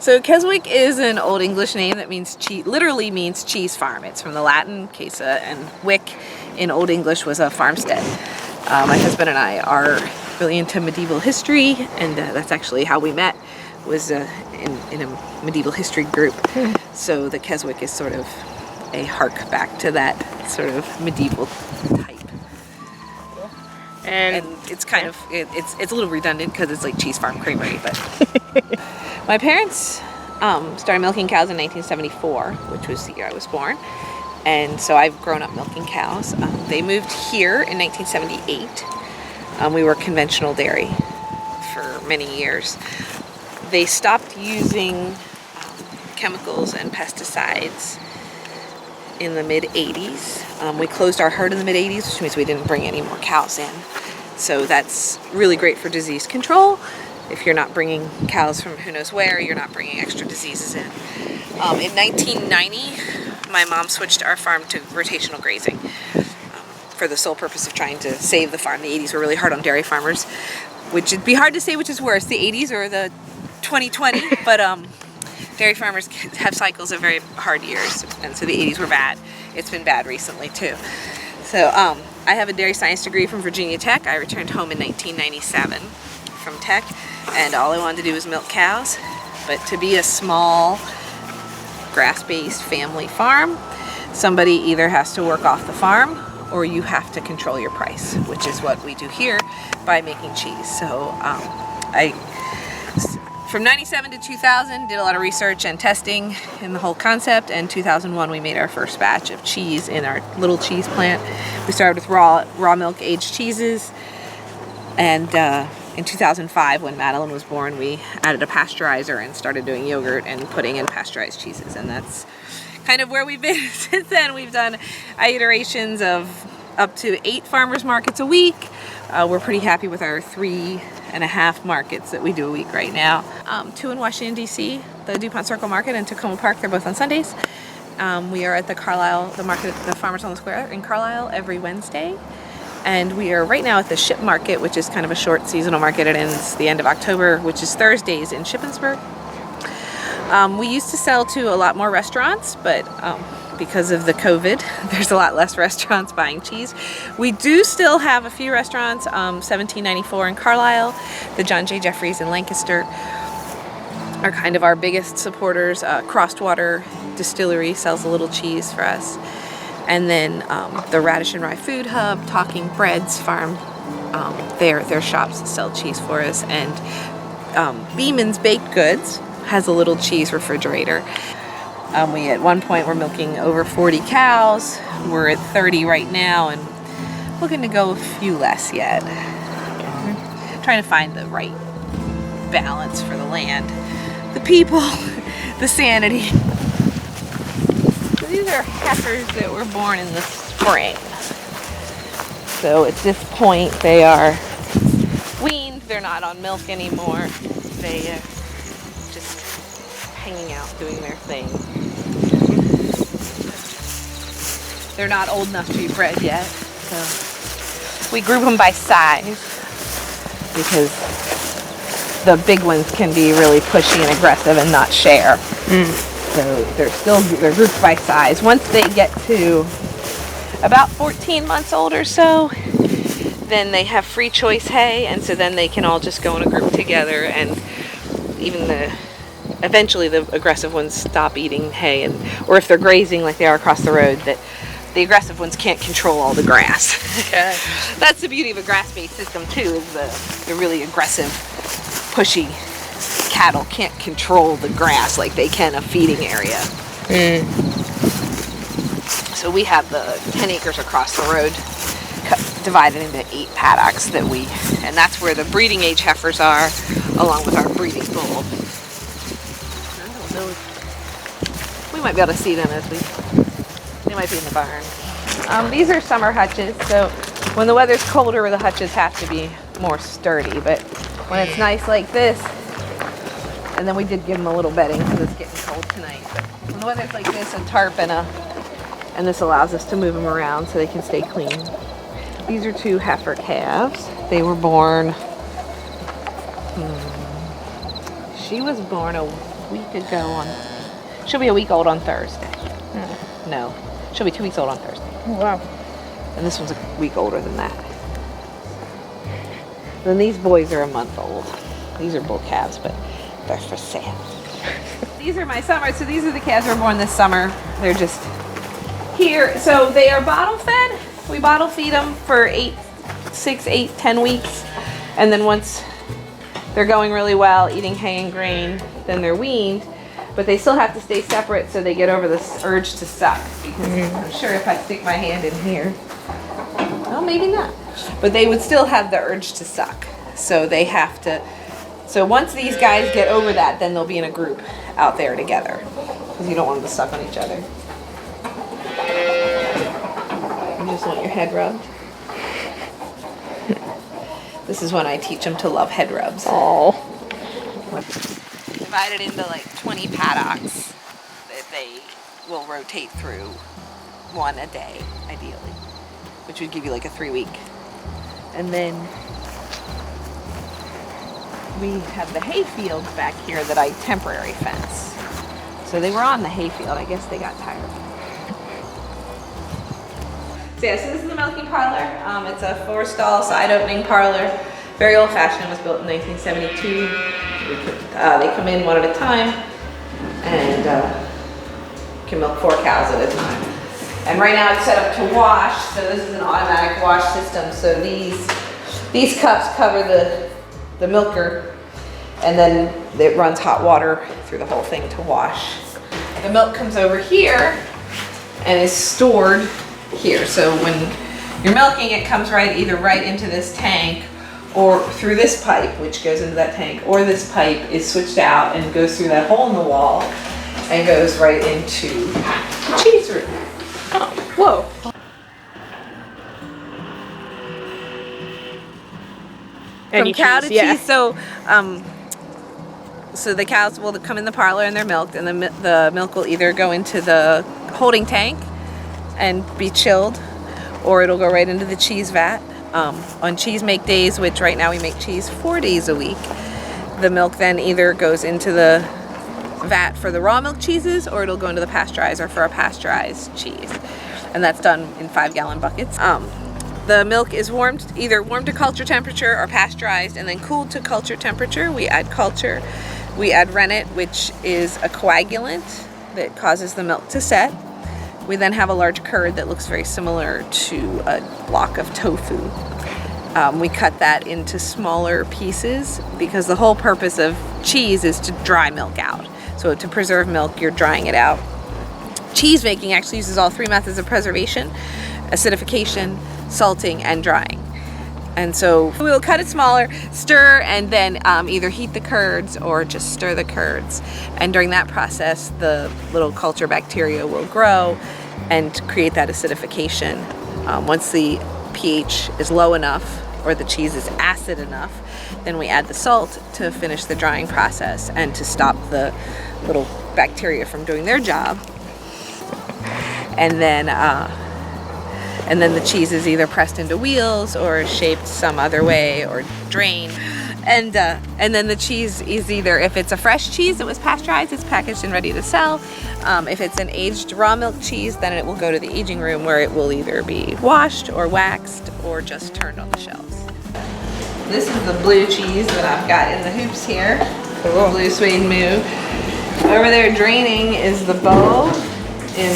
So Keswick is an Old English name that means literally means cheese farm. It's from the Latin Casa, and wick in Old English was a farmstead. My husband and I are really into medieval history, and that's actually how we met, was in a medieval history group. So the Keswick is sort of a hark back to that sort of medieval type. And it's kind of, it's a little redundant because it's like cheese farm creamery, but my parents started milking cows in 1974, which was the year I was born. And so I've grown up milking cows. They moved here in 1978. We were conventional dairy for many years. They stopped using chemicals and pesticides in the mid-80s. We closed our herd in the mid-80s, which means we didn't bring any more cows in. So that's really great for disease control. If you're not bringing cows from who knows where, you're not bringing extra diseases in. In 1990, my mom switched our farm to rotational grazing for the sole purpose of trying to save the farm. The 80s were really hard on dairy farmers, which it'd be hard to say which is worse, the 80s or the 2020, but dairy farmers have cycles of very hard years, and so the 80s were bad. It's been bad recently too. So I have a dairy science degree from Virginia Tech. I returned home in 1997 from Tech, and all I wanted to do was milk cows. But to be a small grass-based family farm, somebody either has to work off the farm or you have to control your price, which is what we do here by making cheese. So from 97 to 2000, did a lot of research and testing in the whole concept, and 2001 we made our first batch of cheese in our little cheese plant. We started with raw milk aged cheeses, and in 2005 when Madeline was born, we added a pasteurizer and started doing yogurt and putting in pasteurized cheeses, and that's kind of where we've been since then. We've done iterations of up to 8 farmers markets a week. We're pretty happy with our 3.5 markets that we do a week right now. 2 in Washington, D.C., the Dupont Circle Market and Takoma Park. They're both on Sundays. We are at the Carlisle, the market, the Farmers on the Square in Carlisle every Wednesday. And we are right now at the Ship Market, which is kind of a short seasonal market. It ends the end of October, which is Thursdays in Shippensburg. We used to sell to a lot more restaurants, but because of the COVID, there's a lot less restaurants buying cheese. We do still have a few restaurants, 1794 in Carlisle, the John J. Jeffries in Lancaster are kind of our biggest supporters. Crosswater Distillery sells a little cheese for us. And then the Radish and Rye Food Hub, Talking Breads Farm, their shops sell cheese for us. And Beeman's Baked Goods has a little cheese refrigerator. We at one point were milking over 40 cows. We're at 30 right now and looking to go a few less yet. We're trying to find the right balance for the land, the people, the sanity. So these are heifers that were born in the spring. So at this point they are weaned. They're not on milk anymore. They just hanging out doing their thing. They're not old enough to be bred yet, so we group them by size because the big ones can be really pushy and aggressive and not share. So they're grouped by size. Once they get to about 14 months old or so, then they have free choice hay, and so then they can all just go in a group together, and even eventually the aggressive ones stop eating hay, or if they're grazing like they are across the road, that the aggressive ones can't control all the grass. Okay. That's the beauty of a grass-based system too, is the really aggressive, pushy cattle can't control the grass like they can a feeding area. So we have the 10 acres across the road divided into 8 paddocks and that's where the breeding age heifers are, along with our breeding bull. I don't know. We might be able to see them they might be in the barn. These are summer hutches, so when the weather's colder, the hutches have to be more sturdy, but when it's nice like this, and then we did give them a little bedding because it's getting cold tonight, but when the weather's like this, a tarp and this allows us to move them around so they can stay clean. These are 2 heifer calves. They were born, she was born a week ago on, she'll be a week old on Thursday. No, she'll be 2 weeks old on Thursday. Oh, wow. And this one's a week older than that. Then these boys are a month old. These are bull calves, but they're for sale. These are my summer, so these are the calves that were born this summer. They're just here. So they are bottle fed. We bottle feed them for 6, 8, 10 weeks. And then once they're going really well, eating hay and grain, then they're weaned. But they still have to stay separate so they get over this urge to suck. Because I'm sure if I stick my hand in here, well, maybe not. But they would still have the urge to suck. So they have to, so once these guys get over that, then they'll be in a group out there together. Because you don't want them to suck on each other. You just want your head rubbed. This is when I teach them to love head rubs. Oh. Divided into like 20 paddocks that they will rotate through, one a day, ideally, which would give you like a 3-week. And then we have the hay fields back here that I temporary fence. So they were on the hay field. I guess they got tired. So yeah, so this is the Milky Parlor. It's a 4-stall side opening parlor. Very old fashioned. It was built in 1972. They come in one at a time and can milk 4 cows at a time. And right now it's set up to wash, so this is an automatic wash system. So these cups cover the milker, and then it runs hot water through the whole thing to wash. The milk comes over here and is stored here. So when you're milking, it comes either right into this tank or through this pipe, which goes into that tank, or this pipe is switched out and goes through that hole in the wall and goes right into the cheese room. Oh, whoa. From cow to cheese, so the cows will come in the parlor and they're milked, and the milk will either go into the holding tank and be chilled, or it'll go right into the cheese vat. On cheese make days, which right now we make cheese 4 days a week, the milk then either goes into the vat for the raw milk cheeses, or it'll go into the pasteurizer for a pasteurized cheese, and that's done in 5-gallon buckets. The milk is either warmed to culture temperature or pasteurized and then cooled to culture temperature. We add culture. We add rennet, which is a coagulant that causes the milk to set. We then have a large curd that looks very similar to a block of tofu. We cut that into smaller pieces because the whole purpose of cheese is to dry milk out. So to preserve milk, you're drying it out. Cheese making actually uses all 3 methods of preservation: acidification, salting, and drying. And so we will cut it smaller, stir, and then either heat the curds or just stir the curds. And during that process, the little culture bacteria will grow and create that acidification. Once the pH is low enough, or the cheese is acid enough, then we add the salt to finish the drying process and to stop the little bacteria from doing their job. And then the cheese is either pressed into wheels or shaped some other way or drained. And then the cheese is either, if it's a fresh cheese that was pasteurized, it's packaged and ready to sell. If it's an aged raw milk cheese, then it will go to the aging room where it will either be washed or waxed or just turned on the shelves. This is the blue cheese that I've got in the hoops here. Cool. Blue suede moo. Over there draining is the bowl in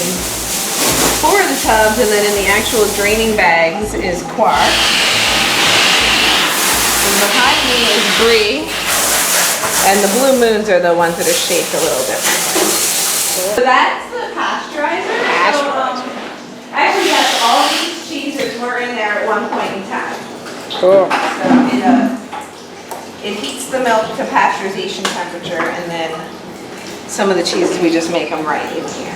4 of the tubs, and then in the actual draining bags is quark. And behind me is brie, and the blue moons are the ones that are shaped a little differently. So that's the pasteurizer. Actually, yes, all these cheeses were in there at one point in time. Cool. So it heats the milk to pasteurization temperature, and then some of the cheeses we just make them right in here.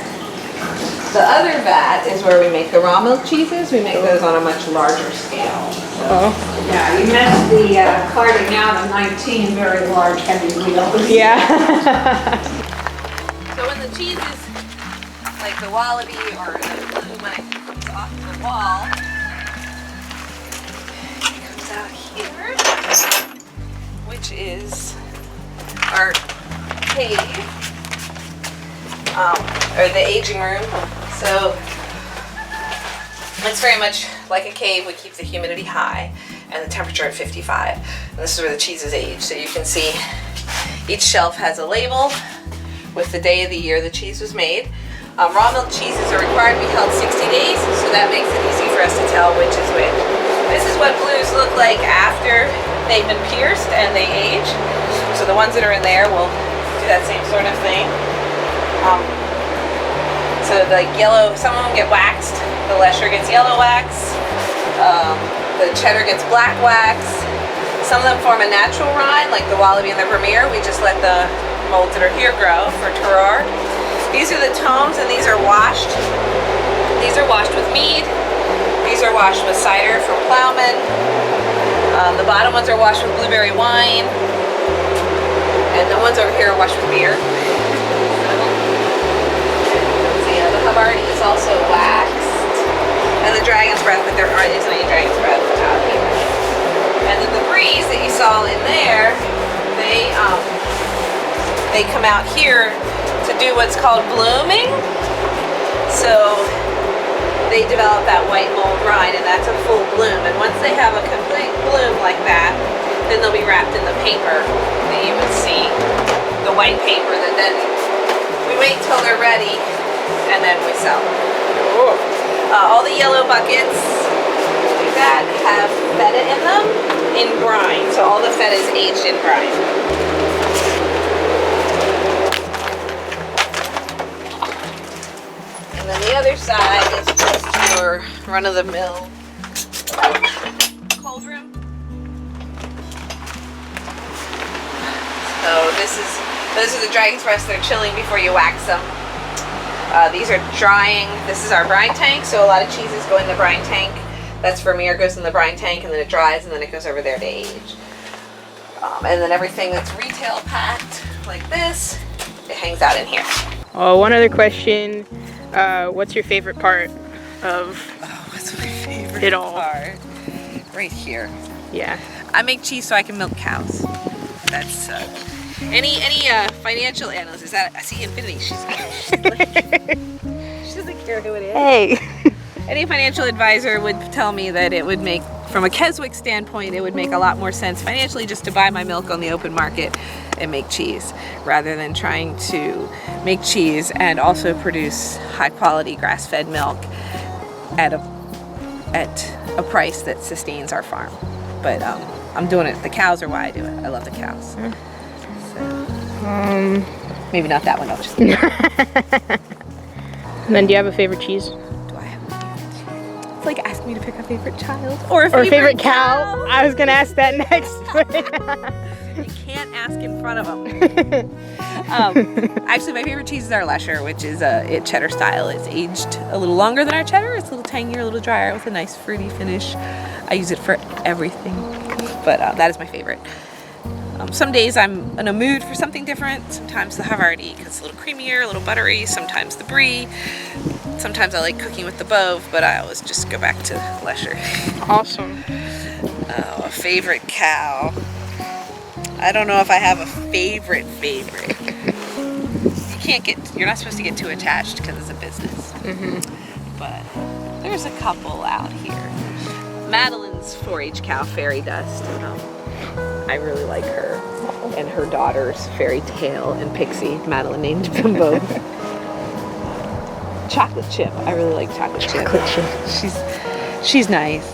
The other vat is where we make the raw milk cheeses. We make those on a much larger scale. So, yeah, you missed the carting out of 19 very large heavy wheels. Yeah. So when the cheese is like the wallaby or the blue, when it comes off the wall, it comes out here, which is our cave. or the aging room. So it's very much like a cave. We keep the humidity high and the temperature at 55. And this is where the cheeses age. So you can see each shelf has a label with the day of the year the cheese was made. Raw milk cheeses are required to be held 60 days, so that makes it easy for us to tell which is which. This is what blues look like after they've been pierced and they age. So the ones that are in there will do that same sort of thing. So the yellow, some of them get waxed. The Lesher gets yellow wax. The cheddar gets black wax. Some of them form a natural rind, like the Wallaby and the Vermeer. We just let the molds that are here grow for terroir. These are the tomes, and these are washed. These are washed with mead. These are washed with cider from Plowman. The bottom ones are washed with blueberry wine. And the ones over here are washed with beer. The Havarti is also waxed. And the Dragon's Breath, but there isn't any Dragon's Breath out here. And then the Breeze that you saw in there, they come out here to do what's called blooming. So they develop that white mold rind, and that's a full bloom. And once they have a complete bloom like that, then they'll be wrapped in the paper that you would see, the white paper that then we wait till they're ready and then we sell them. All the yellow buckets like that have feta in them in brine. So all the feta is aged in brine. And then the other side is just your run-of-the-mill cold room. So those are the Dragon's Breaths. They're chilling before you wax them. These are drying. This is our brine tank, so a lot of cheeses go in the brine tank. That's Vermeer goes in the brine tank, and then it dries, and then it goes over there to age. And then everything that's retail packed like this, it hangs out in here. Oh, one other question. What's your favorite part of What's my favorite it all? part? Right here. Yeah. I make cheese so I can milk cows. That's any financial analyst. Is that I see Infinity? She's she doesn't care who it is. Hey. Any financial advisor would tell me that it would make, from a Keswick standpoint, it would make a lot more sense financially just to buy my milk on the open market and make cheese, rather than trying to make cheese and also produce high quality grass-fed milk at a price that sustains our farm. But I'm doing it. The cows are why I do it. I love the cows. So, maybe not that one. No, just kidding. And then, do you have a favorite cheese? Do I have a favorite cheese? It's like asking me to pick a favorite child or a favorite cow. I was gonna ask that next. You can't ask in front of them. Actually, my favorite cheese is our Lesher, which is cheddar style. It's aged a little longer than our cheddar. It's a little tangier, a little drier with a nice fruity finish. I use it for everything, but that is my favorite. Some days I'm in a mood for something different. Sometimes the Havarti, because it's a little creamier, a little buttery. Sometimes the Brie. Sometimes I like cooking with the Bove, but I always just go back to Lesher. Awesome. Oh, a favorite cow. I don't know if I have a favorite. You're not supposed to get too attached because it's a business. But there's a couple out here. Madeline's 4-H cow, Fairy Dust. I really like her. And her daughters, Fairy Tale and Pixie. Madeline named them both. Chocolate Chip. I really like Chocolate Chip. She's nice.